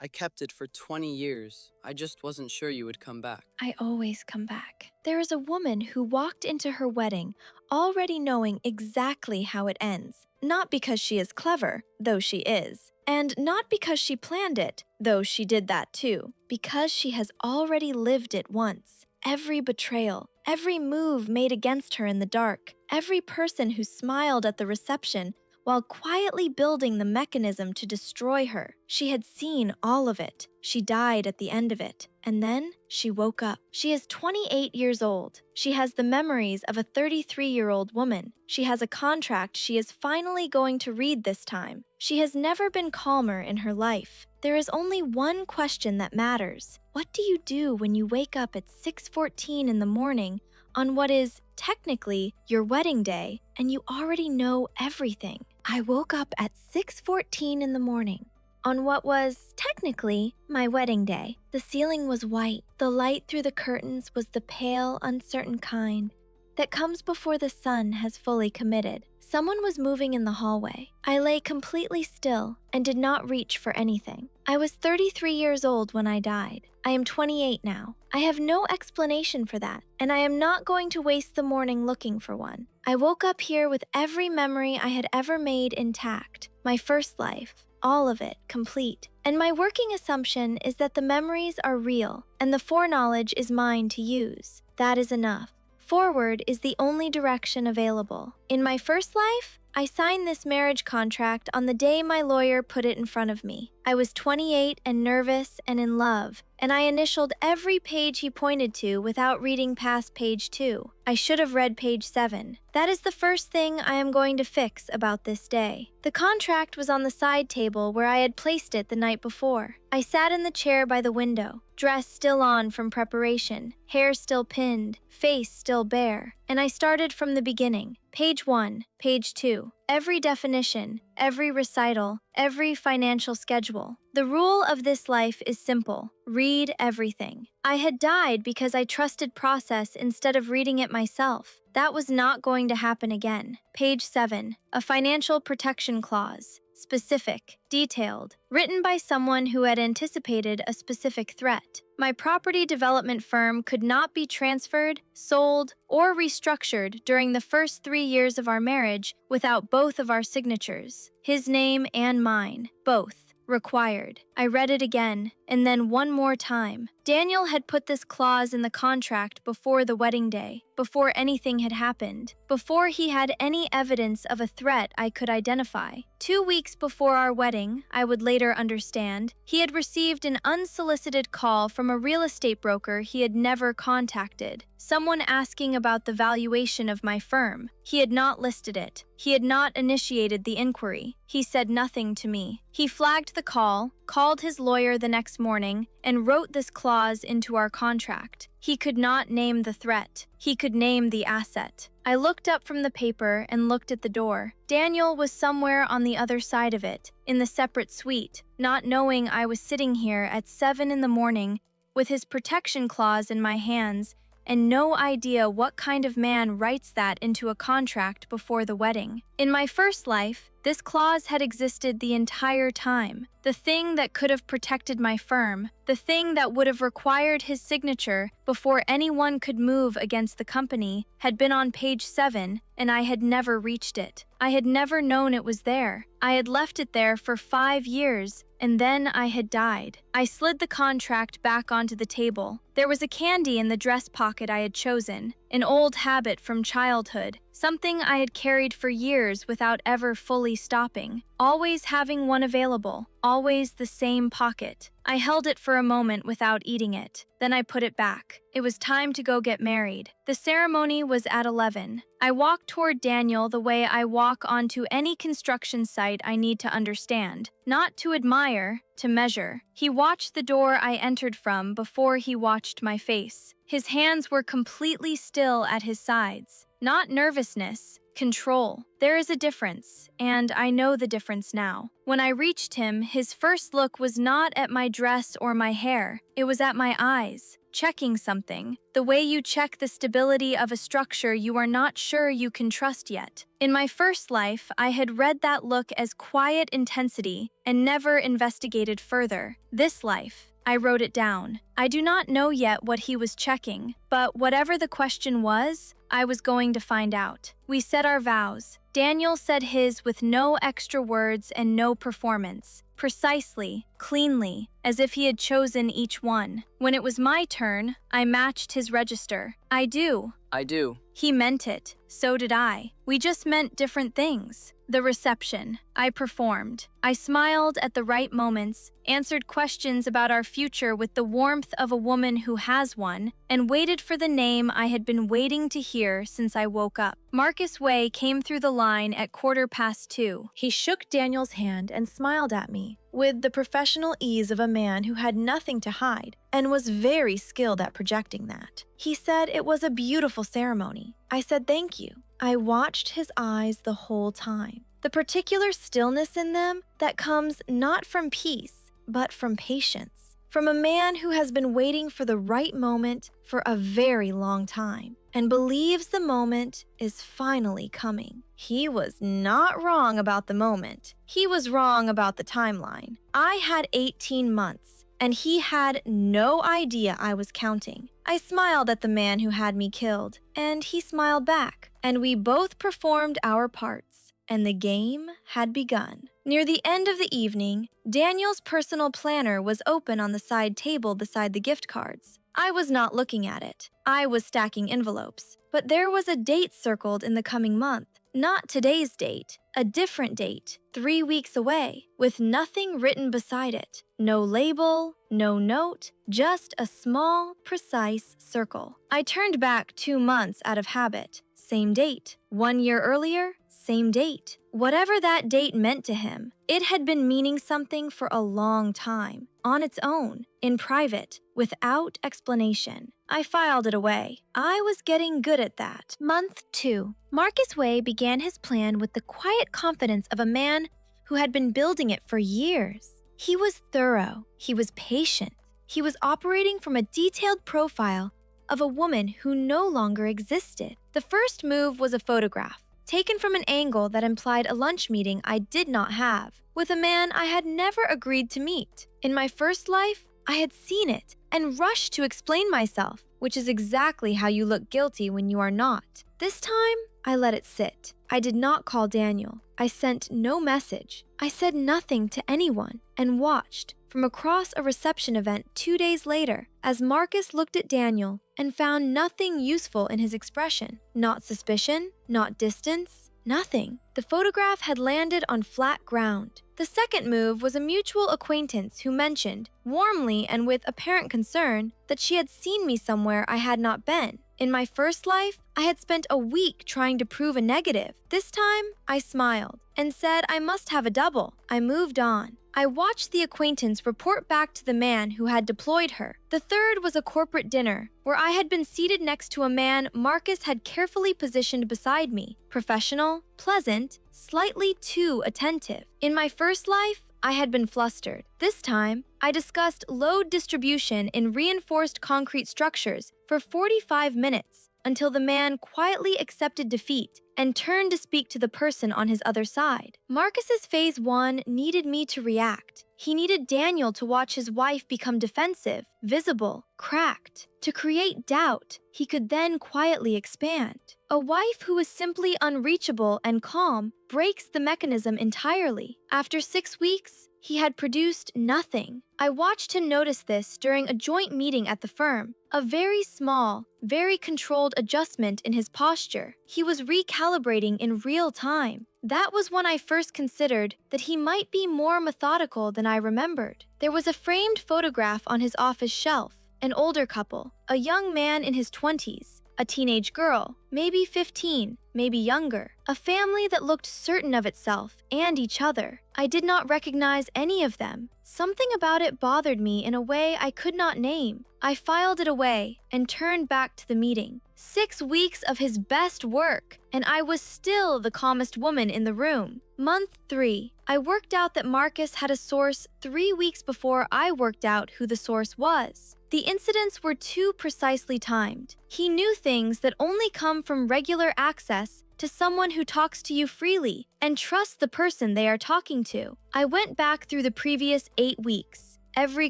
I kept it for 20 years. I just wasn't sure you would come back. I always come back. There is a woman who walked into her wedding already knowing exactly how it ends. Not because she is clever, though she is. And not because she planned it, though she did that too. Because she has already lived it once. Every betrayal, every move made against her in the dark, every person who smiled at the reception while quietly building the mechanism to destroy her. She had seen all of it. She died at the end of it. And then she woke up. She is 28 years old. She has the memories of a 33-year-old woman. She has a contract she is finally going to read this time. She has never been calmer in her life. There is only one question that matters. What do you do when you wake up at 6:14 in the morning on what is technically your wedding day and you already know everything? I woke up at 6:14 in the morning on what was technically my wedding day. The ceiling was white. The light through the curtains was the pale, uncertain kind that comes before the sun has fully committed. Someone was moving in the hallway. I lay completely still and did not reach for anything. I was 33 years old when I died. I am 28 now. I have no explanation for that, and I am not going to waste the morning looking for one. I woke up here with every memory I had ever made intact. My first life, all of it, complete. And my working assumption is that the memories are real, and the foreknowledge is mine to use. That is enough. Forward is the only direction available. In my first life, I signed this marriage contract on the day my lawyer put it in front of me. I was 28 and nervous and in love, and I initialed every page he pointed to without reading past page 2. I should have read page 7. That is the first thing I am going to fix about this day. The contract was on the side table where I had placed it the night before. I sat in the chair by the window, dress still on from preparation, hair still pinned, face still bare, and I started from the beginning. Page 1, page 2. Every definition, every recital, every financial schedule. The rule of this life is simple. Read everything. I had died because I trusted process instead of reading it myself. That was not going to happen again. Page 7. A financial protection clause. Specific, detailed, written by someone who had anticipated a specific threat. My property development firm could not be transferred, sold, or restructured during the first 3 years of our marriage without both of our signatures. His name and mine, both. Required. I read it again, and then one more time. Daniel had put this clause in the contract before the wedding day, before anything had happened, before he had any evidence of a threat I could identify. 2 weeks before our wedding, I would later understand, he had received an unsolicited call from a real estate broker he had never contacted. Someone asking about the valuation of my firm. He had not listed it. He had not initiated the inquiry. He said nothing to me. He flagged the call, called his lawyer the next morning, and wrote this clause into our contract. He could not name the threat. He could name the asset. I looked up from the paper and looked at the door. Daniel was somewhere on the other side of it, in the separate suite, not knowing I was sitting here at 7 in the morning with his protection clause in my hands and no idea what kind of man writes that into a contract before the wedding. In my first life, this clause had existed the entire time. The thing that could have protected my firm, the thing that would have required his signature before anyone could move against the company, had been on page 7, and I had never reached it. I had never known it was there. I had left it there for 5 years, and then I had died. I slid the contract back onto the table. There was a candy in the dress pocket I had chosen, an old habit from childhood, something I had carried for years without ever fully stopping, always having one available, always the same pocket. I held it for a moment without eating it. Then I put it back. It was time to go get married. The ceremony was at 11. I walked toward Daniel the way I walk onto any construction site I need to understand, not to admire, to measure. He watched the door I entered from before he watched my face. His hands were completely still at his sides. Not nervousness, control. There is a difference, and I know the difference now. When I reached him, his first look was not at my dress or my hair. It was at my eyes. checking something, the way you check the stability of a structure you are not sure you can trust yet. In my first life, I had read that look as quiet intensity and never investigated further. This life, I wrote it down. I do not know yet what he was checking, but whatever the question was, I was going to find out. We said our vows. Daniel said his with no extra words and no performance. Precisely, cleanly, as if he had chosen each one. When it was my turn, I matched his register. I do. I do. He meant it. So did I. We just meant different things. The reception. I performed. I smiled at the right moments, answered questions about our future with the warmth of a woman who has one, and waited for the name I had been waiting to hear since I woke up. Marcus Way came through the line at 2:15. He shook Daniel's hand and smiled at me, with the professional ease of a man who had nothing to hide and was very skilled at projecting that. He said it was a beautiful ceremony. I said thank you. I watched his eyes the whole time. The particular stillness in them that comes not from peace, but from patience. From a man who has been waiting for the right moment for a very long time and believes the moment is finally coming. He was not wrong about the moment. He was wrong about the timeline. I had 18 months, and he had no idea I was counting. I smiled at the man who had me killed, and he smiled back, and we both performed our parts, and the game had begun. Near the end of the evening, Daniel's personal planner was open on the side table beside the gift cards. I was not looking at it. I was stacking envelopes, but there was a date circled in the coming month. Not today's date, a different date, 3 weeks away, with nothing written beside it. No label, no note, just a small, precise circle. I turned back 2 months out of habit. Same date. 1 year earlier, same date. Whatever that date meant to him, it had been meaning something for a long time, on its own, in private, without explanation. I filed it away. I was getting good at that. Month 2. Marcus Way began his plan with the quiet confidence of a man who had been building it for years. He was thorough. He was patient. He was operating from a detailed profile of a woman who no longer existed. The first move was a photograph, taken from an angle that implied a lunch meeting I did not have, with a man I had never agreed to meet. In my first life, I had seen it and rushed to explain myself, which is exactly how you look guilty when you are not. This time, I let it sit. I did not call Daniel. I sent no message. I said nothing to anyone and watched from across a reception event 2 days later as Marcus looked at Daniel and found nothing useful in his expression. Not suspicion, not distance, nothing. The photograph had landed on flat ground. The second move was a mutual acquaintance who mentioned, warmly and with apparent concern, that she had seen me somewhere I had not been. In my first life, I had spent a week trying to prove a negative. This time, I smiled and said I must have a double. I moved on. I watched the acquaintance report back to the man who had deployed her. The third was a corporate dinner, where I had been seated next to a man Marcus had carefully positioned beside me. Professional, pleasant, slightly too attentive. In my first life, I had been flustered. This time, I discussed load distribution in reinforced concrete structures for 45 minutes until the man quietly accepted defeat and turned to speak to the person on his other side. Marcus's phase 1 needed me to react. He needed Daniel to watch his wife become defensive, visible, cracked. To create doubt, he could then quietly expand. A wife who is simply unreachable and calm breaks the mechanism entirely. After 6 weeks, he had produced nothing. I watched him notice this during a joint meeting at the firm. A very small, very controlled adjustment in his posture. He was recalibrating in real time. That was when I first considered that he might be more methodical than I remembered. There was a framed photograph on his office shelf. An older couple, a young man in his 20s, a teenage girl, maybe 15, maybe younger. A family that looked certain of itself and each other. I did not recognize any of them. Something about it bothered me in a way I could not name. I filed it away and turned back to the meeting. 6 weeks of his best work, and I was still the calmest woman in the room. Month 3, I worked out that Marcus had a source 3 weeks before I worked out who the source was. The incidents were too precisely timed. He knew things that only come from regular access to someone who talks to you freely and trusts the person they are talking to. I went back through the previous 8 weeks. Every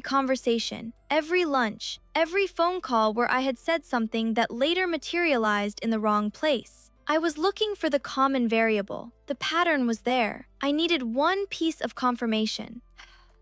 conversation, every lunch, every phone call where I had said something that later materialized in the wrong place. I was looking for the common variable. The pattern was there. I needed one piece of confirmation.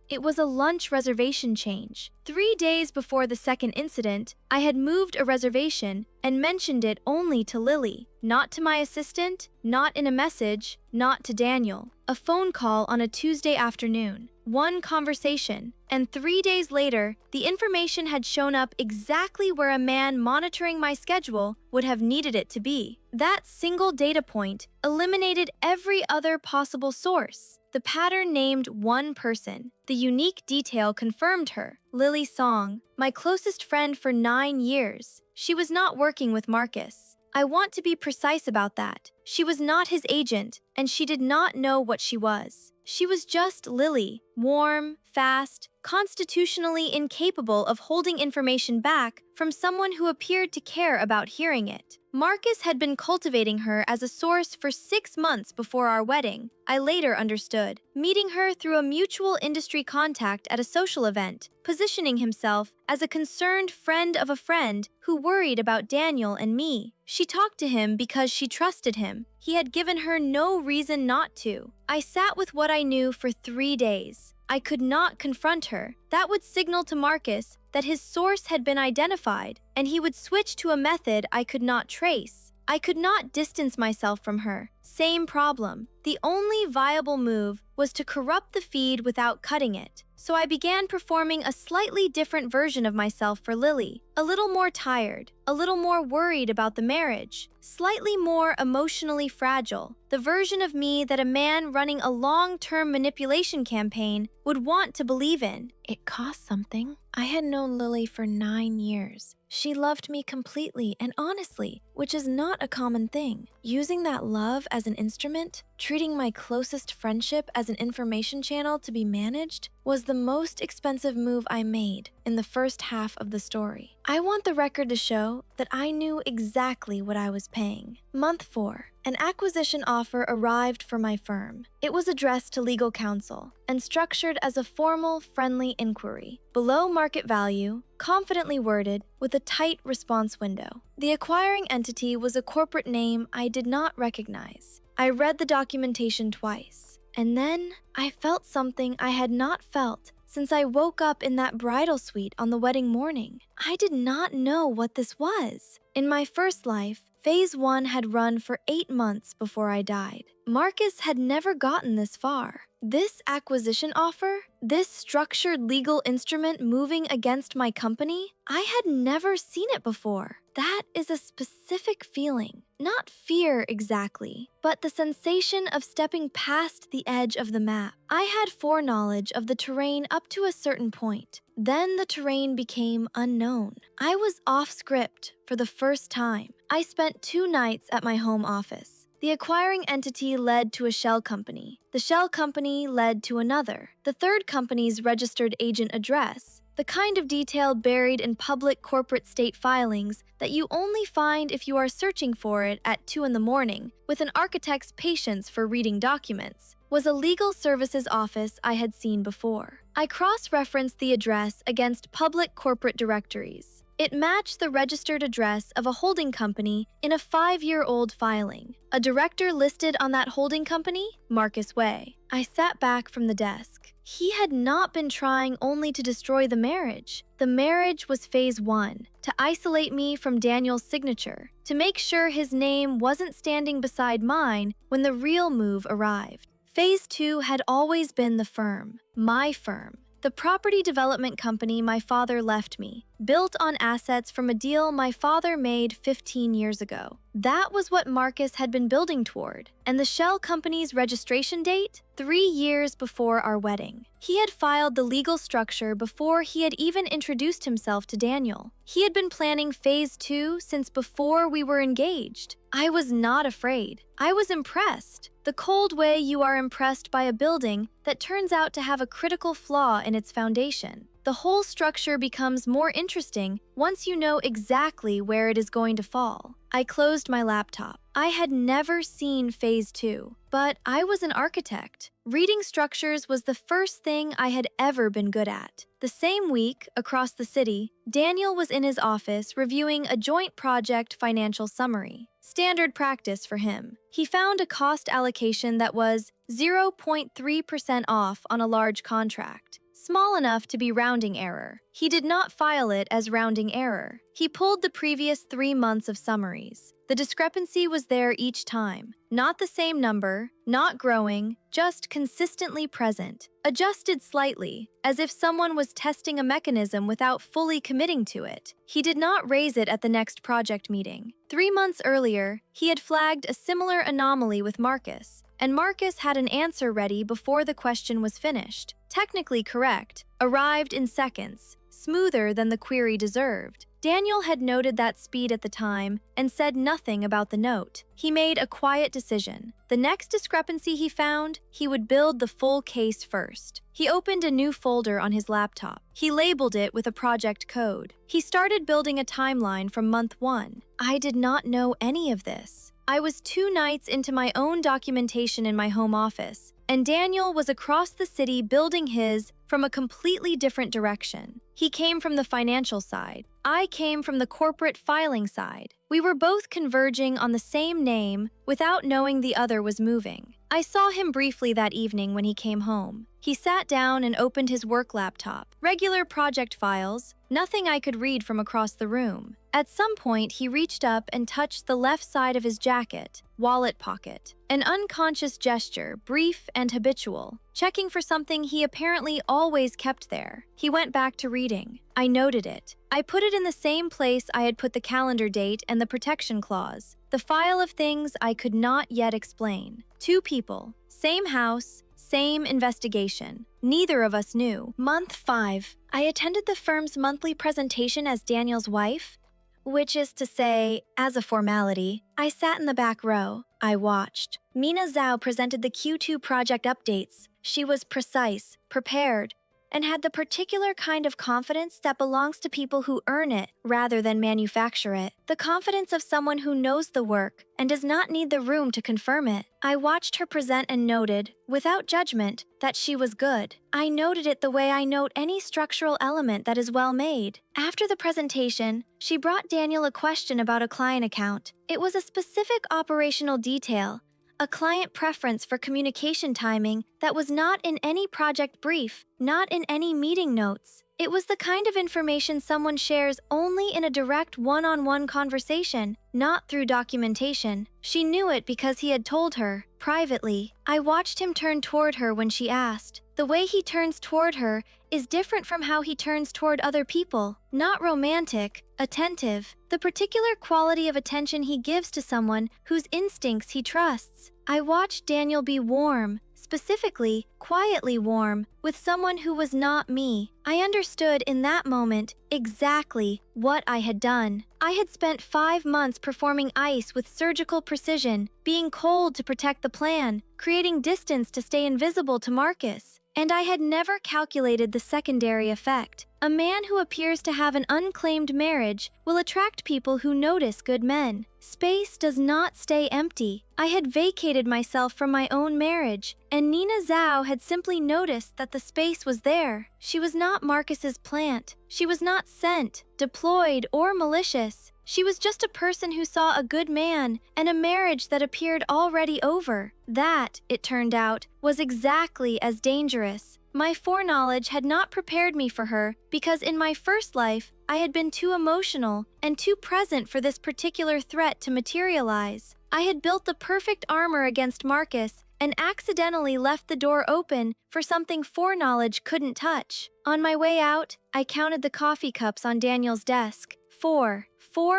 It was a lunch reservation change. 3 days before the second incident, I had moved a reservation and mentioned it only to Lily, not to my assistant, not in a message, not to Daniel. A phone call on a Tuesday afternoon, one conversation, and 3 days later, the information had shown up exactly where a man monitoring my schedule would have needed it to be. That single data point eliminated every other possible source. The pattern named one person. The unique detail confirmed her. Lily Song, my closest friend for 9 years. She was not working with Marcus. I want to be precise about that. She was not his agent, and she did not know what she was. She was just Lily, warm, fast, constitutionally incapable of holding information back from someone who appeared to care about hearing it. Marcus had been cultivating her as a source for 6 months before our wedding. I later understood, meeting her through a mutual industry contact at a social event, positioning himself as a concerned friend of a friend who worried about Daniel and me. She talked to him because she trusted him. He had given her no reason not to. I sat with what I knew for 3 days. I could not confront her. That would signal to Marcus that his source had been identified, and he would switch to a method I could not trace. I could not distance myself from her. Same problem. The only viable move was to corrupt the feed without cutting it. So I began performing a slightly different version of myself for Lily. A little more tired, a little more worried about the marriage, slightly more emotionally fragile. The version of me that a man running a long-term manipulation campaign would want to believe in. It cost something. I had known Lily for 9 years. She loved me completely and honestly, which is not a common thing. Using that love as an instrument, treating my closest friendship as an information channel to be managed, was the most expensive move I made in the first half of the story. I want the record to show that I knew exactly what I was paying. Month 4. An acquisition offer arrived for my firm. It was addressed to legal counsel and structured as a formal, friendly inquiry. Below market value, confidently worded, with a tight response window. The acquiring entity was a corporate name I did not recognize. I read the documentation twice, and then I felt something I had not felt since I woke up in that bridal suite on the wedding morning. I did not know what this was. In my first life, Phase 1 had run for 8 months before I died. Marcus had never gotten this far. This acquisition offer, this structured legal instrument moving against my company, I had never seen it before. That is a specific feeling. Not fear exactly, but the sensation of stepping past the edge of the map. I had foreknowledge of the terrain up to a certain point. Then the terrain became unknown. I was off script for the first time. I spent 2 nights at my home office. The acquiring entity led to a shell company. The shell company led to another. The third company's registered agent address, the kind of detail buried in public corporate state filings that you only find if you are searching for it at 2 in the morning with an architect's patience for reading documents, was a legal services office I had seen before. I cross-referenced the address against public corporate directories. It matched the registered address of a holding company in a 5-year-old filing. A director listed on that holding company? Marcus Way. I sat back from the desk. He had not been trying only to destroy the marriage. The marriage was phase 1, to isolate me from Daniel's signature, to make sure his name wasn't standing beside mine when the real move arrived. Phase 2 had always been the firm, my firm. The property development company my father left me, built on assets from a deal my father made 15 years ago. That was what Marcus had been building toward, and the shell company's registration date? 3 years before our wedding. He had filed the legal structure before he had even introduced himself to Daniel. He had been planning phase 2 since before we were engaged. I was not afraid. I was impressed. The cold way you are impressed by a building that turns out to have a critical flaw in its foundation. The whole structure becomes more interesting once you know exactly where it is going to fall. I closed my laptop. I had never seen phase 2, but I was an architect. Reading structures was the first thing I had ever been good at. The same week, across the city, Daniel was in his office reviewing a joint project financial summary. Standard practice for him. He found a cost allocation that was 0.3% off on a large contract. Small enough to be rounding error. He did not file it as rounding error. He pulled the previous 3 months of summaries. The discrepancy was there each time. Not the same number, not growing, just consistently present. Adjusted slightly, as if someone was testing a mechanism without fully committing to it. He did not raise it at the next project meeting. 3 months earlier, he had flagged a similar anomaly with Marcus, and Marcus had an answer ready before the question was finished. Technically correct, arrived in seconds, smoother than the query deserved. Daniel had noted that speed at the time and said nothing about the note. He made a quiet decision. The next discrepancy he found, he would build the full case first. He opened a new folder on his laptop. He labeled it with a project code. He started building a timeline from month 1. I did not know any of this. I was 2 nights into my own documentation in my home office, and Daniel was across the city building his from a completely different direction. He came from the financial side. I came from the corporate filing side. We were both converging on the same name without knowing the other was moving. I saw him briefly that evening when he came home. He sat down and opened his work laptop. Regular project files, nothing I could read from across the room. At some point, he reached up and touched the left side of his jacket, wallet pocket. An unconscious gesture, brief and habitual, checking for something he apparently always kept there. He went back to reading. I noted it. I put it in the same place I had put the calendar date and the protection clause, the file of things I could not yet explain. 2 people, same house, same investigation. Neither of us knew. Month 5. I attended the firm's monthly presentation as Daniel's wife, which is to say, as a formality. I sat in the back row. I watched. Mina Zhao presented the Q2 project updates. She was precise, prepared, and had the particular kind of confidence that belongs to people who earn it rather than manufacture it. The confidence of someone who knows the work and does not need the room to confirm it. I watched her present and noted, without judgment, that she was good. I noted it the way I note any structural element that is well made. After the presentation, she brought Daniel a question about a client account. It was a specific operational detail, a client preference for communication timing that was not in any project brief, not in any meeting notes. It was the kind of information someone shares only in a direct one-on-one conversation, not through documentation. She knew it because he had told her, privately. I watched him turn toward her when she asked. The way he turns toward her is different from how he turns toward other people. Not romantic, attentive, the particular quality of attention he gives to someone whose instincts he trusts. I watched Daniel be warm, specifically, quietly warm, with someone who was not me. I understood in that moment exactly what I had done. I had spent 5 months performing ice with surgical precision, being cold to protect the plan, creating distance to stay invisible to Marcus. And I had never calculated the secondary effect. A man who appears to have an unclaimed marriage will attract people who notice good men. Space does not stay empty. I had vacated myself from my own marriage, and Nina Zhao had simply noticed that the space was there. She was not Marcus's plant. She was not sent, deployed, or malicious. She was just a person who saw a good man and a marriage that appeared already over. That, it turned out, was exactly as dangerous. My foreknowledge had not prepared me for her because in my first life, I had been too emotional and too present for this particular threat to materialize. I had built the perfect armor against Marcus and accidentally left the door open for something foreknowledge couldn't touch. On my way out, I counted the coffee cups on Daniel's desk. 4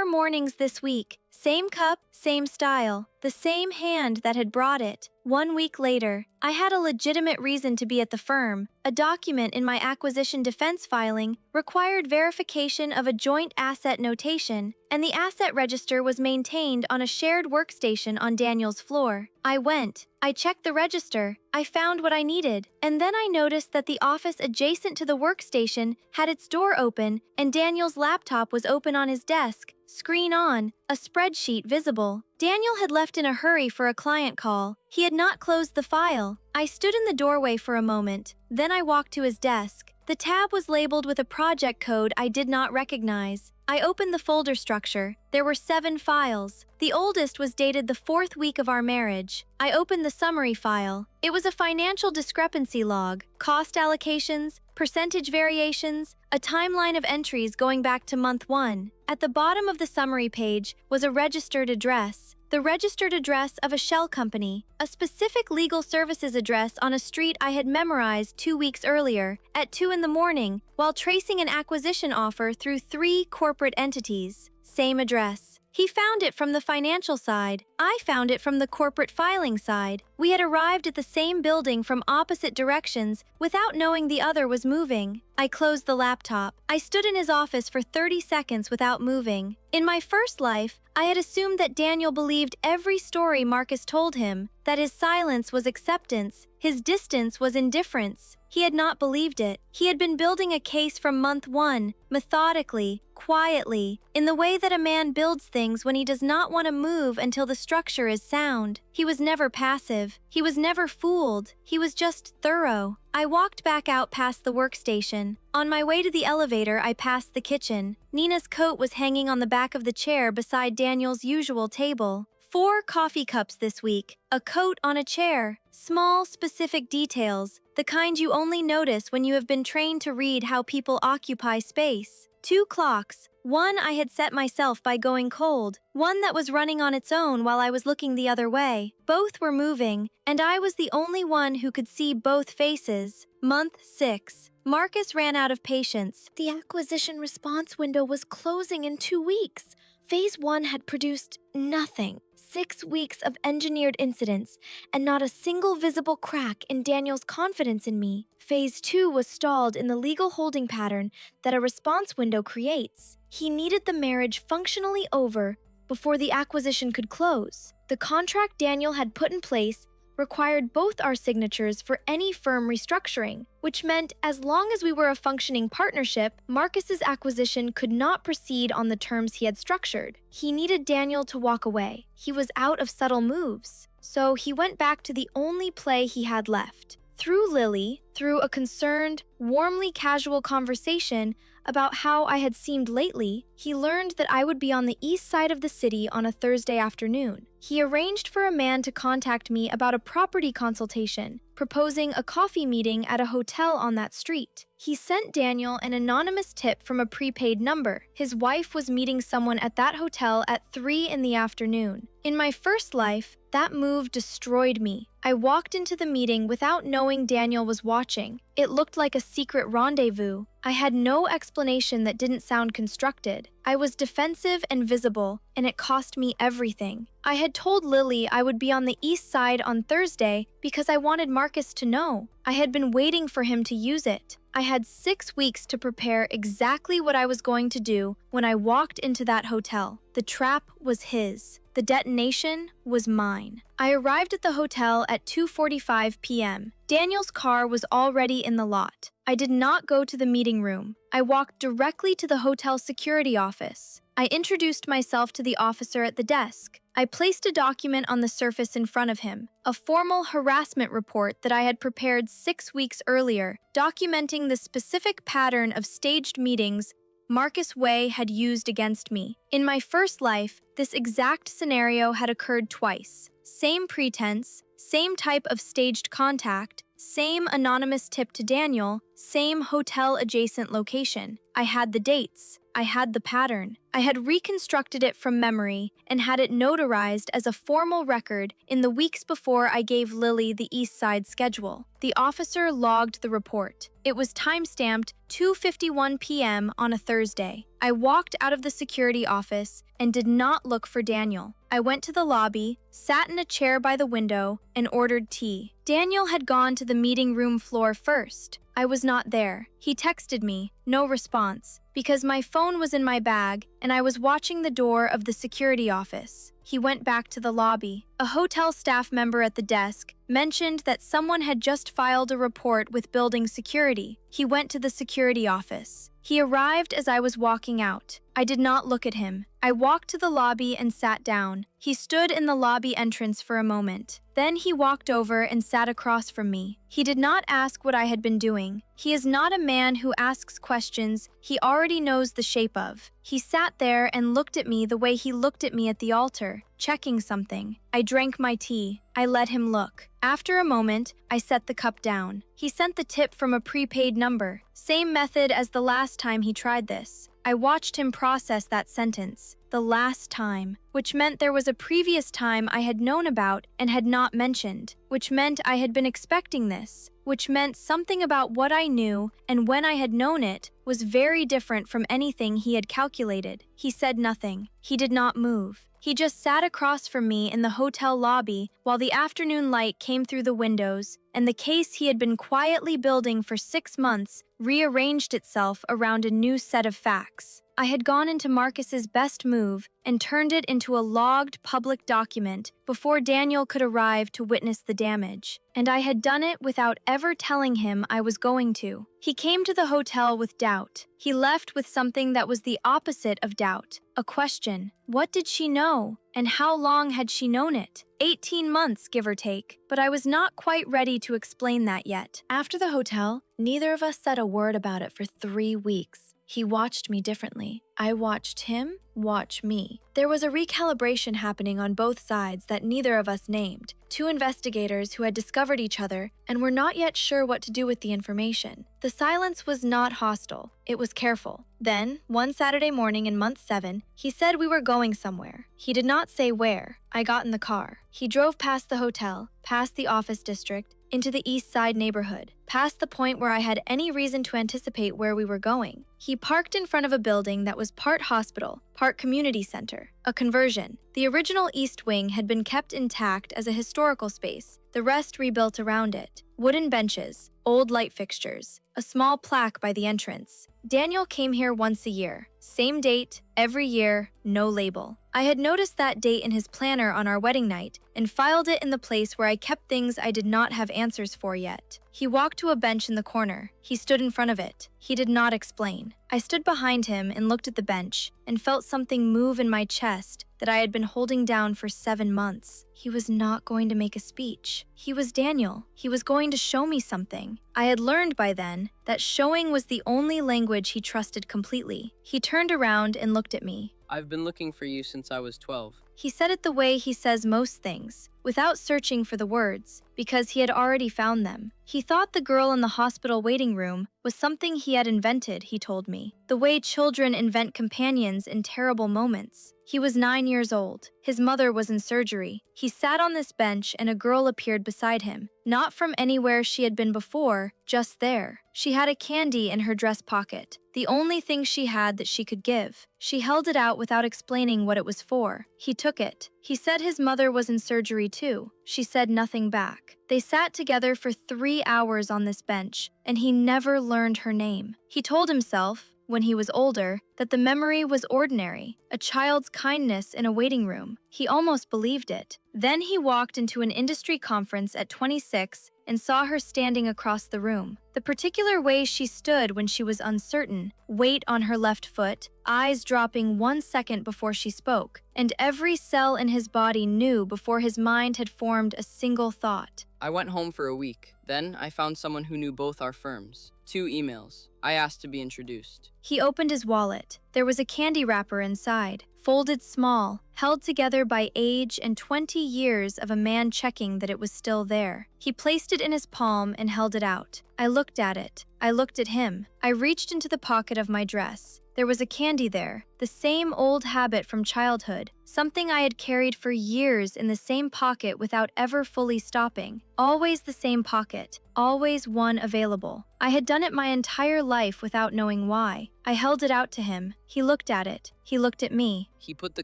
mornings this week, Same cup, same style, the same hand that had brought it. 1 week later, I had a legitimate reason to be at the firm. A document in my acquisition defense filing required verification of a joint asset notation, and the asset register was maintained on a shared workstation on Daniel's floor. I went. I checked the register. I found what I needed. And then I noticed that the office adjacent to the workstation had its door open, and Daniel's laptop was open on his desk, screen on, a spreadsheet visible. Daniel had left in a hurry for a client call. He had not closed the file. I stood in the doorway for a moment. Then I walked to his desk. The tab was labeled with a project code I did not recognize. I opened the folder structure. There were 7 files. The oldest was dated the 4th week of our marriage. I opened the summary file. It was a financial discrepancy log, cost allocations, percentage variations, a timeline of entries going back to month 1. At the bottom of the summary page was a registered address. The registered address of a shell company, a specific legal services address on a street I had memorized 2 weeks earlier, at 2 in the morning, while tracing an acquisition offer through 3 corporate entities. Same address. He found it from the financial side. I found it from the corporate filing side. We had arrived at the same building from opposite directions without knowing the other was moving. I closed the laptop. I stood in his office for 30 seconds without moving. In my first life, I had assumed that Daniel believed every story Marcus told him, that his silence was acceptance, his distance was indifference. He had not believed it. He had been building a case from month 1, methodically, quietly, in the way that a man builds things when he does not want to move until the structure is sound. He was never passive. He was never fooled. He was just thorough. I walked back out past the workstation. On my way to the elevator, I passed the kitchen. Nina's coat was hanging on the back of the chair beside Daniel's usual table. 4 coffee cups this week, a coat on a chair, small, specific details, the kind you only notice when you have been trained to read how people occupy space. 2 clocks, one I had set myself by going cold, one that was running on its own while I was looking the other way. Both were moving, and I was the only one who could see both faces. Month 6. Marcus ran out of patience. The acquisition response window was closing in 2 weeks. Phase 1 had produced nothing. 6 weeks of engineered incidents, and not a single visible crack in Daniel's confidence in me. Phase 2 was stalled in the legal holding pattern that a response window creates. He needed the marriage functionally over before the acquisition could close. The contract Daniel had put in place required both our signatures for any firm restructuring, which meant as long as we were a functioning partnership, Marcus's acquisition could not proceed on the terms he had structured. He needed Daniel to walk away. He was out of subtle moves. So he went back to the only play he had left. Through Lily, through a concerned, warmly casual conversation about how I had seemed lately, he learned that I would be on the east side of the city on a Thursday afternoon. He arranged for a man to contact me about a property consultation, proposing a coffee meeting at a hotel on that street. He sent Daniel an anonymous tip from a prepaid number. His wife was meeting someone at that hotel at 3 in the afternoon. In my first life, that move destroyed me. I walked into the meeting without knowing Daniel was watching. It looked like a secret rendezvous. I had no explanation that didn't sound constructed. I was defensive and visible, and it cost me everything. I had told Lily I would be on the east side on Thursday because I wanted Marcus to know. I had been waiting for him to use it. I had 6 weeks to prepare exactly what I was going to do when I walked into that hotel. The trap was his. The detonation was mine. I arrived at the hotel at 2:45 p.m. Daniel's car was already in the lot. I did not go to the meeting room. I walked directly to the hotel security office. I introduced myself to the officer at the desk. I placed a document on the surface in front of him, a formal harassment report that I had prepared 6 weeks earlier, documenting the specific pattern of staged meetings Marcus Way had used against me. In my first life, this exact scenario had occurred twice. Same pretense, same type of staged contact, same anonymous tip to Daniel, Same hotel-adjacent location. I had the dates. I had the pattern. I had reconstructed it from memory and had it notarized as a formal record in the weeks before I gave Lily the East Side schedule. The officer logged the report. It was time-stamped 2:51 p.m. on a Thursday. I walked out of the security office and did not look for Daniel. I went to the lobby, sat in a chair by the window, and ordered tea. Daniel had gone to the meeting room floor first. I was not there. He texted me, no response, because my phone was in my bag and I was watching the door of the security office. He went back to the lobby. A hotel staff member at the desk mentioned that someone had just filed a report with building security. He went to the security office. He arrived as I was walking out. I did not look at him. I walked to the lobby and sat down. He stood in the lobby entrance for a moment. Then he walked over and sat across from me. He did not ask what I had been doing. He is not a man who asks questions he already knows the shape of. He sat there and looked at me the way he looked at me at the altar, checking something. I drank my tea. I let him look. After a moment, I set the cup down. He sent the tip from a prepaid number. Same method as the last time he tried this. I watched him process that sentence, the last time, which meant there was a previous time I had known about and had not mentioned, which meant I had been expecting this, which meant something about what I knew and when I had known it was very different from anything he had calculated. He said nothing. He did not move. He just sat across from me in the hotel lobby while the afternoon light came through the windows, and the case he had been quietly building for 6 months rearranged itself around a new set of facts. I had gone into Marcus's best move and turned it into a logged public document before Daniel could arrive to witness the damage. And I had done it without ever telling him I was going to. He came to the hotel with doubt. He left with something that was the opposite of doubt. A question. What did she know? And how long had she known it? 18 months, give or take. But I was not quite ready to explain that yet. After the hotel, neither of us said a word about it for 3 weeks. He watched me differently. I watched him watch me. There was a recalibration happening on both sides that neither of us named. 2 investigators who had discovered each other and were not yet sure what to do with the information. The silence was not hostile. It was careful. Then, one Saturday morning in month 7, he said we were going somewhere. He did not say where. I got in the car. He drove past the hotel, past the office district, into the East Side neighborhood, past the point where I had any reason to anticipate where we were going. He parked in front of a building that was part hospital, part community center, a conversion. The original East Wing had been kept intact as a historical space, the rest rebuilt around it. Wooden benches, old light fixtures, a small plaque by the entrance. Daniel came here once a year. Same date, every year, no label. I had noticed that date in his planner on our wedding night and filed it in the place where I kept things I did not have answers for yet. He walked to a bench in the corner. He stood in front of it. He did not explain. I stood behind him and looked at the bench and felt something move in my chest that I had been holding down for 7 months. He was not going to make a speech. He was Daniel. He was going to show me something. I had learned by then that showing was the only language he trusted completely. He turned around and looked at me. I've been looking for you since I was 12. He said it the way he says most things, without searching for the words, because he had already found them. He thought the girl in the hospital waiting room was something he had invented, he told me. The way children invent companions in terrible moments. He was 9 years old. His mother was in surgery. He sat on this bench and a girl appeared beside him. Not from anywhere she had been before, just there. She had a candy in her dress pocket, the only thing she had that she could give. She held it out without explaining what it was for. He took it. He said his mother was in surgery too. She said nothing back. They sat together for 3 hours on this bench, and he never learned her name. He told himself, when he was older, that the memory was ordinary, a child's kindness in a waiting room. He almost believed it. Then he walked into an industry conference at 26 and saw her standing across the room. The particular way she stood when she was uncertain, weight on her left foot, eyes dropping 1 second before she spoke, and every cell in his body knew before his mind had formed a single thought. I went home for a week. Then I found someone who knew both our firms. 2 emails. I asked to be introduced. He opened his wallet. There was a candy wrapper inside, folded small, held together by age and 20 years of a man checking that it was still there. He placed it in his palm and held it out. I looked at it. I looked at him. I reached into the pocket of my dress. There was a candy there, the same old habit from childhood, something I had carried for years in the same pocket without ever fully stopping. Always the same pocket, always one available. I had done it my entire life without knowing why. I held it out to him. He looked at it. He looked at me. He put the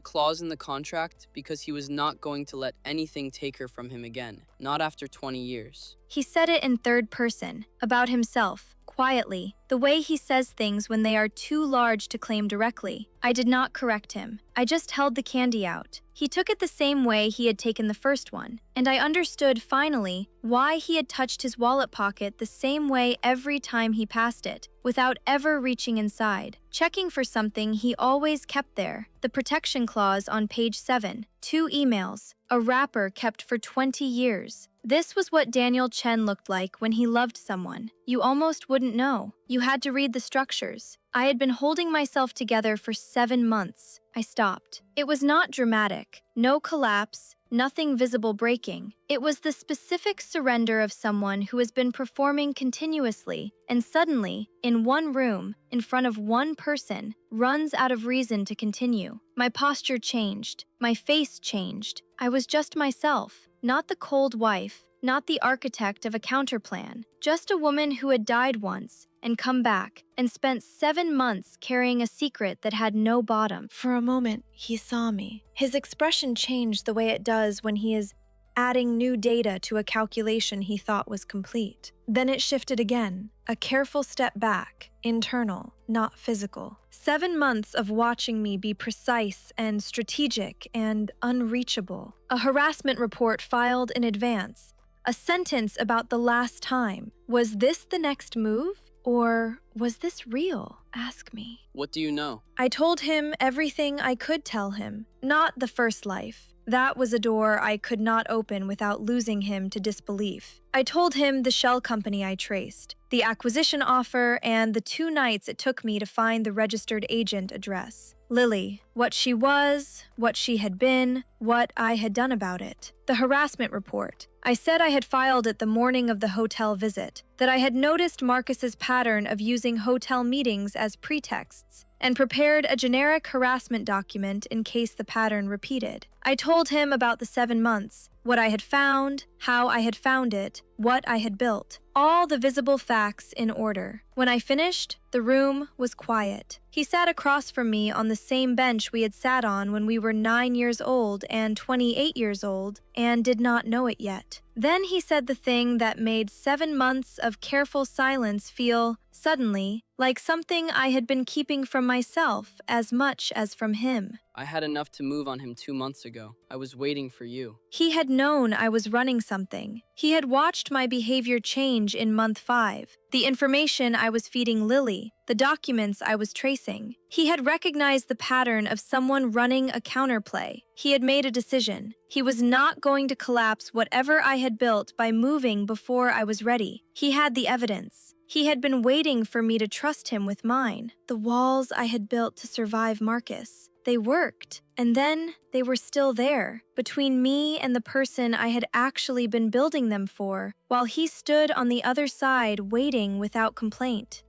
clause in the contract because he was not going to let anything take her from him again, not after 20 years. He said it in third person, about himself. Quietly, the way he says things when they are too large to claim directly. I did not correct him. I just held the candy out. He took it the same way he had taken the first one, and I understood finally why he had touched his wallet pocket the same way every time he passed it, without ever reaching inside, checking for something he always kept there. The protection clause on page 7, 2 emails, a wrapper kept for 20 years. This was what Daniel Chen looked like when he loved someone. You almost wouldn't know. You had to read the structures. I had been holding myself together for 7 months. I stopped. It was not dramatic. No collapse, nothing visible breaking. It was the specific surrender of someone who has been performing continuously and suddenly, in one room, in front of one person, runs out of reason to continue. My posture changed. My face changed. I was just myself, not the cold wife, not the architect of a counterplan, just a woman who had died once and come back and spent 7 months carrying a secret that had no bottom. For a moment, he saw me. His expression changed the way it does when he is adding new data to a calculation he thought was complete. Then it shifted again, a careful step back, internal, not physical. 7 months of watching me be precise and strategic and unreachable. A harassment report filed in advance. A sentence about the last time. Was this the next move? Or was this real? Ask me. What do you know? I told him everything I could tell him. Not the first life. That was a door I could not open without losing him to disbelief. I told him the shell company I traced, the acquisition offer, and the 2 nights it took me to find the registered agent address. Lily, what she was, what she had been, what I had done about it. The harassment report. I said I had filed it the morning of the hotel visit, that I had noticed Marcus's pattern of using hotel meetings as pretexts, and prepared a generic harassment document in case the pattern repeated. I told him about the 7 months, what I had found, how I had found it, what I had built. All the visible facts in order. When I finished, the room was quiet. He sat across from me on the same bench we had sat on when we were 9 years old and 28 years old and did not know it yet. Then he said the thing that made 7 months of careful silence feel, suddenly, like something I had been keeping from myself as much as from him. I had enough to move on him 2 months ago. I was waiting for you. He had known I was running something. He had watched my behavior change in month 5, the information I was feeding Lily, the documents I was tracing. He had recognized the pattern of someone running a counterplay. He had made a decision. He was not going to collapse whatever I had built by moving before I was ready. He had the evidence. He had been waiting for me to trust him with mine. The walls I had built to survive Marcus. They worked, and then they were still there, between me and the person I had actually been building them for, while he stood on the other side waiting without complaint.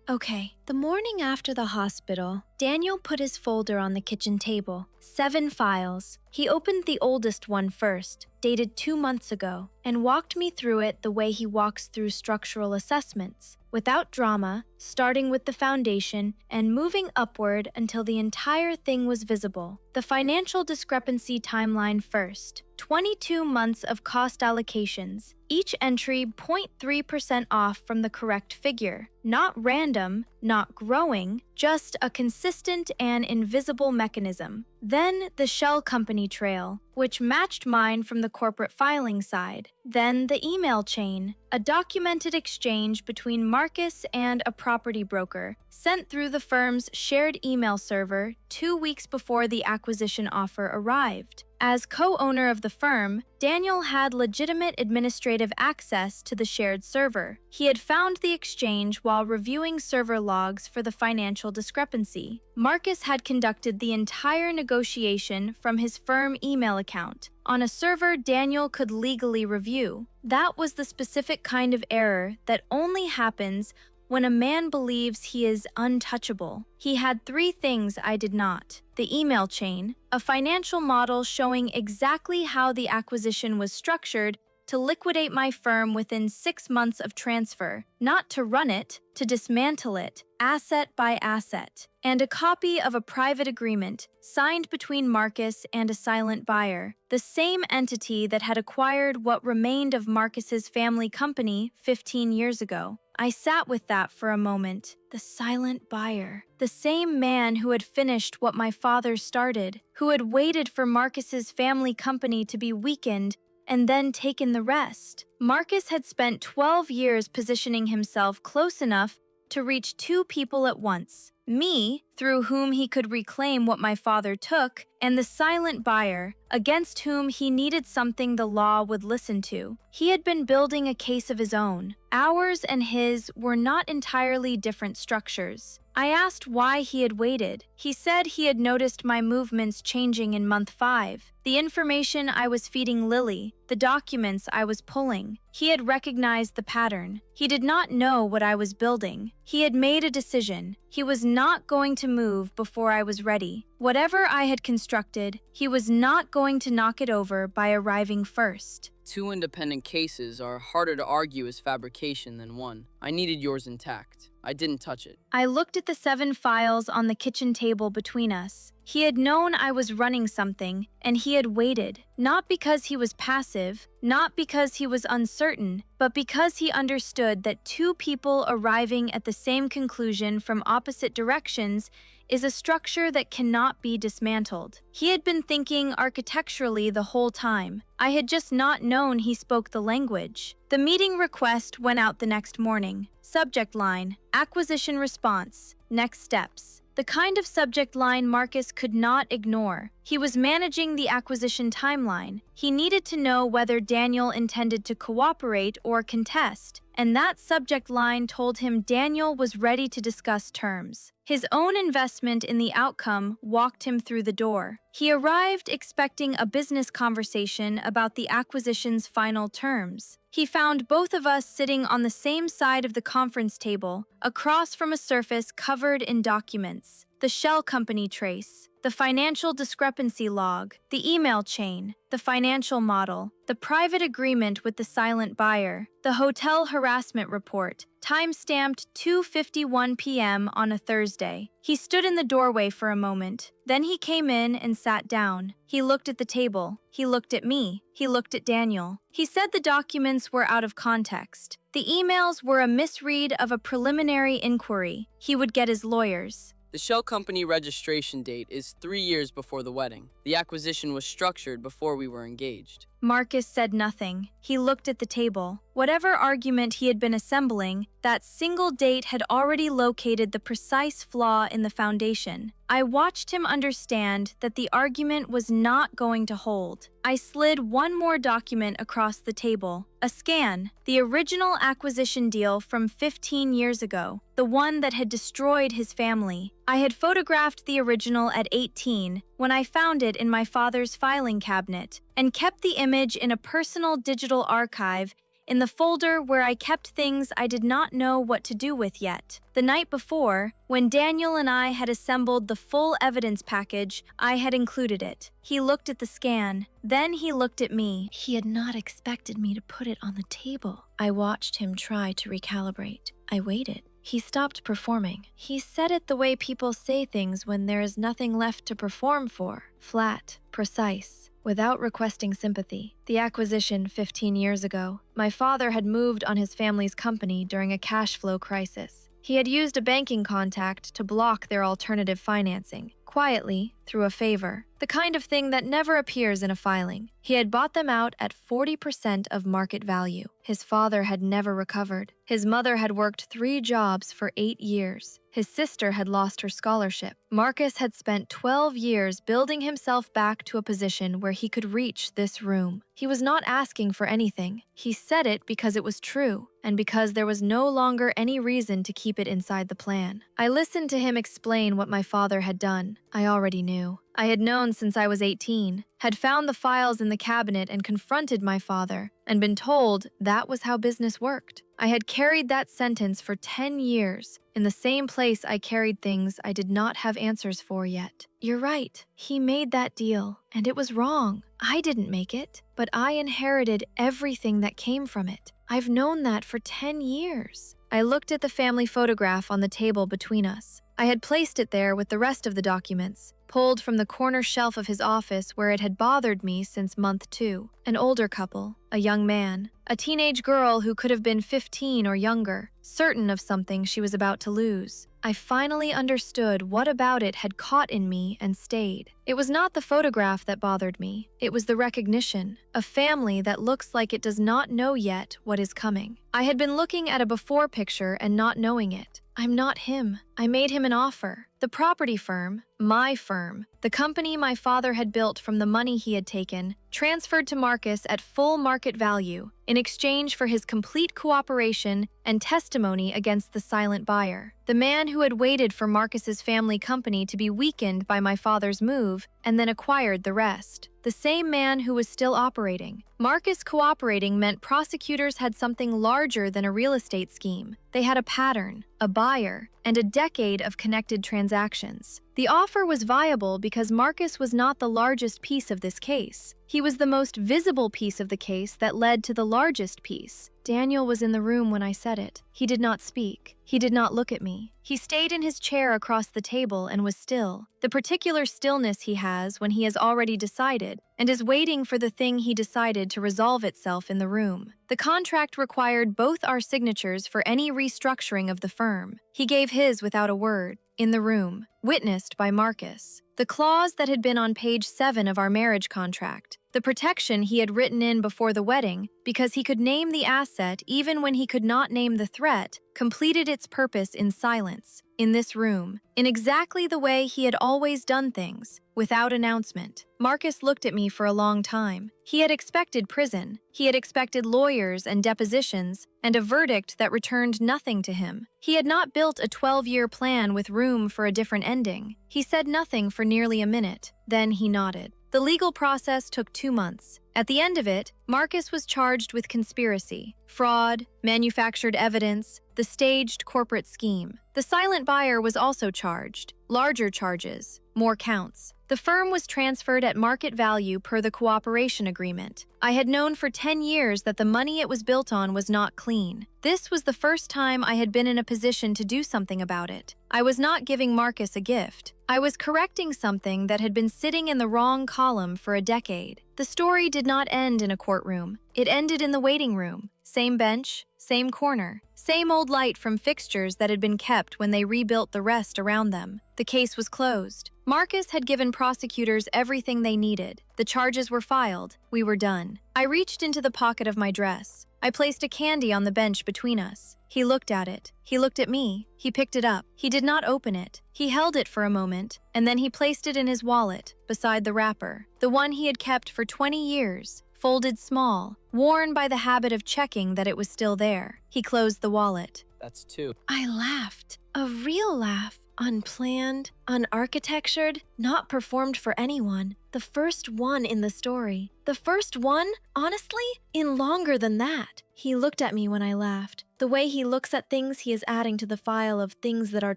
Okay. The morning after the hospital, Daniel put his folder on the kitchen table. 7 files. He opened the oldest one first, dated 2 months ago, and walked me through it the way he walks through structural assessments, without drama, starting with the foundation and moving upward until the entire thing was visible. The financial discrepancy timeline first. 22 months of cost allocations, each entry 0.3% off from the correct figure. Not random, not growing, just a consistent and invisible mechanism. Then the shell company trail, which matched mine from the corporate filing side. Then the email chain, a documented exchange between Marcus and a property broker, sent through the firm's shared email server 2 weeks before the acquisition offer arrived. As co-owner of the firm, Daniel had legitimate administrative access to the shared server. He had found the exchange while reviewing server logs for the financial discrepancy. Marcus had conducted the entire negotiation from his firm email account, on a server Daniel could legally review. That was the specific kind of error that only happens when a man believes he is untouchable. He had 3 things I did not: the email chain, a financial model showing exactly how the acquisition was structured to liquidate my firm within 6 months of transfer, not to run it, to dismantle it, asset by asset, and a copy of a private agreement signed between Marcus and a silent buyer, the same entity that had acquired what remained of Marcus's family company 15 years ago. I sat with that for a moment. The silent buyer. The same man who had finished what my father started, who had waited for Marcus's family company to be weakened and then taken the rest. Marcus had spent 12 years positioning himself close enough to reach 2 people at once: me, through whom he could reclaim what my father took, and the silent buyer, against whom he needed something the law would listen to. He had been building a case of his own. Ours and his were not entirely different structures. I asked why he had waited. He said he had noticed my movements changing in month 5, the information I was feeding Lily, the documents I was pulling. He had recognized the pattern. He did not know what I was building. He had made a decision. He was not going to move before I was ready. Whatever I had constructed, he was not going to knock it over by arriving first. 2 independent cases are harder to argue as fabrication than one. I needed yours intact. I didn't touch it. I looked at the 7 files on the kitchen table between us. He had known I was running something, and he had waited, not because he was passive, not because he was uncertain, but because he understood that 2 people arriving at the same conclusion from opposite directions is a structure that cannot be dismantled. He had been thinking architecturally the whole time. I had just not known he spoke the language. The meeting request went out the next morning. Subject line: acquisition response, next steps. The kind of subject line Marcus could not ignore. He was managing the acquisition timeline. He needed to know whether Daniel intended to cooperate or contest, and that subject line told him Daniel was ready to discuss terms. His own investment in the outcome walked him through the door. He arrived expecting a business conversation about the acquisition's final terms. He found both of us sitting on the same side of the conference table, across from a surface covered in documents: the shell company trace, the financial discrepancy log, the email chain, the financial model, the private agreement with the silent buyer, the hotel harassment report, time-stamped 2:51 p.m. on a Thursday. He stood in the doorway for a moment. Then he came in and sat down. He looked at the table. He looked at me. He looked at Daniel. He said the documents were out of context. The emails were a misread of a preliminary inquiry. He would get his lawyers. The shell company registration date is 3 years before the wedding. The acquisition was structured before we were engaged. Marcus said nothing. He looked at the table. Whatever argument he had been assembling, that single date had already located the precise flaw in the foundation. I watched him understand that the argument was not going to hold. I slid one more document across the table. A scan, the original acquisition deal from 15 years ago, the one that had destroyed his family. I had photographed the original at 18 when I found it in my father's filing cabinet, and kept the image in a personal digital archive in the folder where I kept things I did not know what to do with yet. The night before, when Daniel and I had assembled the full evidence package, I had included it. He looked at the scan. Then he looked at me. He had not expected me to put it on the table. I watched him try to recalibrate. I waited. He stopped performing. He said it the way people say things when there is nothing left to perform for. Flat, precise, without requesting sympathy. The acquisition 15 years ago. My father had moved on his family's company during a cash flow crisis. He had used a banking contact to block their alternative financing, quietly, through a favor. the kind of thing that never appears in a filing. He had bought them out at 40% of market value. His father had never recovered. His mother had worked 3 jobs for 8 years. His sister had lost her scholarship. Marcus had spent 12 years building himself back to a position where he could reach this room. He was not asking for anything. He said it because it was true, and because there was no longer any reason to keep it inside the plan. I listened to him explain what my father had done. I already knew. I had known since I was 18, had found the files in the cabinet and confronted my father, and been told that was how business worked. I had carried that sentence for 10 years, in the same place I carried things I did not have answers for yet. You're right, he made that deal, and it was wrong. I didn't make it, but I inherited everything that came from it. I've known that for 10 years. I looked at the family photograph on the table between us. I had placed it there with the rest of the documents, pulled from the corner shelf of his office where it had bothered me since month 2. An older couple, a young man, a teenage girl who could have been 15 or younger, certain of something she was about to lose. I finally understood what about it had caught in me and stayed. It was not the photograph that bothered me. It was the recognition. A family that looks like it does not know yet what is coming. I had been looking at a before picture and not knowing it. I'm not him. I made him an offer. The property firm, my firm, the company my father had built from the money he had taken, transferred to Marcus at full market value in exchange for his complete cooperation and testimony against the silent buyer, the man who had waited for Marcus's family company to be weakened by my father's move and then acquired the rest. The same man who was still operating. Marcus cooperating meant prosecutors had something larger than a real estate scheme. They had a pattern, a buyer, and a decade of connected transactions. The offer was viable because Marcus was not the largest piece of this case. He was the most visible piece of the case that led to the largest piece. Daniel was in the room when I said it. He did not speak. He did not look at me. He stayed in his chair across the table and was still. The particular stillness he has when he has already decided and is waiting for the thing he decided to resolve itself in the room. The contract required both our signatures for any restructuring of the firm. He gave his without a word, in the room, witnessed by Marcus. The clause that had been on page 7 of our marriage contract, the protection he had written in before the wedding because he could name the asset even when he could not name the threat, completed its purpose in silence, in this room, in exactly the way he had always done things, without announcement. Marcus looked at me for a long time. He had expected prison. He had expected lawyers and depositions, and a verdict that returned nothing to him. He had not built a 12-year plan with room for a different ending. He said nothing for nearly a minute. Then he nodded. The legal process took 2 months. At the end of it, Marcus was charged with conspiracy, fraud, manufactured evidence, the staged corporate scheme. The silent buyer was also charged. Larger charges, more counts. The firm was transferred at market value per the cooperation agreement. I had known for 10 years that the money it was built on was not clean. This was the first time I had been in a position to do something about it. I was not giving Marcus a gift. I was correcting something that had been sitting in the wrong column for a decade. The story did not end in a courtroom. It ended in the waiting room. Same bench, same corner, same old light from fixtures that had been kept when they rebuilt the rest around them. The case was closed. Marcus had given prosecutors everything they needed. The charges were filed. We were done. I reached into the pocket of my dress. I placed a candy on the bench between us. He looked at it. He looked at me. He picked it up. He did not open it. He held it for a moment, and then he placed it in his wallet, beside the wrapper, the one he had kept for 20 years, folded small, worn by the habit of checking that it was still there. He closed the wallet. That's 2. I laughed. A real laugh. Unplanned, unarchitectured, not performed for anyone. The first one in the story. The first one, honestly, in longer than that. He looked at me when I laughed. The way he looks at things he is adding to the file of things that are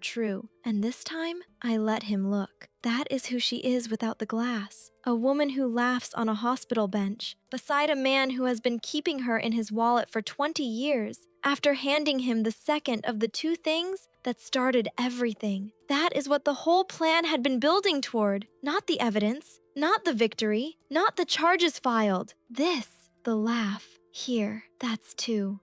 true. And this time, I let him look. That is who she is without the glass. A woman who laughs on a hospital bench, beside a man who has been keeping her in his wallet for 20 years, after handing him the second of the 2 things that started everything. That is what the whole plan had been building toward. Not the evidence, not the victory, not the charges filed. This, the laugh. Here, that's 2.